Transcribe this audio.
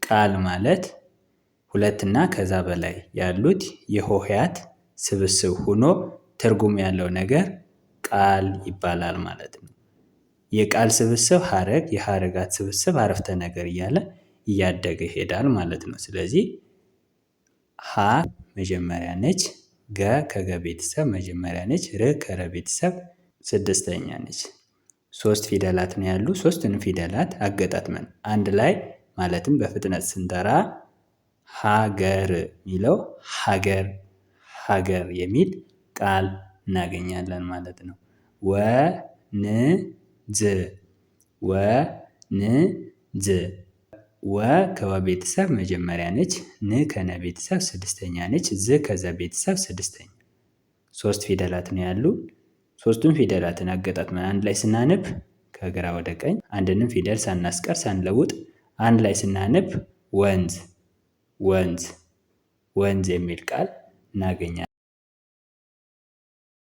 ቃል ማለት ሁለትና ከዛ በላይ ያሉት የሆሄያት ስብስብ ሆኖ ትርጉም ያለው ነገር ቃል ይባላል ማለት ነው። የቃል ስብስብ ሀረግ፣ የሀረጋት ስብስብ አረፍተ ነገር እያለ እያደገ ይሄዳል ማለት ነው። ስለዚህ ሀ መጀመሪያ ነች፣ ገ ከገ ቤተሰብ መጀመሪያ ነች፣ ር ከረ ቤተሰብ ስድስተኛ ነች። ሶስት ፊደላት ነው ያሉ። ሶስቱንም ፊደላት አገጣጥመን አንድ ላይ ማለትም በፍጥነት ስንጠራ ሀገር የሚለው ሀገር ሀገር የሚል ቃል እናገኛለን ማለት ነው። ወንዝ ወንዝ ወ ከወ ቤተሰብ መጀመሪያ ነች፣ ን ከነ ቤተሰብ ስድስተኛ ነች፣ ዝ ከዘ ቤተሰብ ስድስተኛ። ሶስት ፊደላት ነው ያሉ። ሶስቱን ፊደላትን አገጣጥመን አንድ ላይ ስናነብ ከግራ ወደ ቀኝ አንድንም ፊደል ሳናስቀር ሳንለውጥ አንድ ላይ ስናነብ ወንዝ ወንዝ ወንዝ የሚል ቃል እናገኛለን።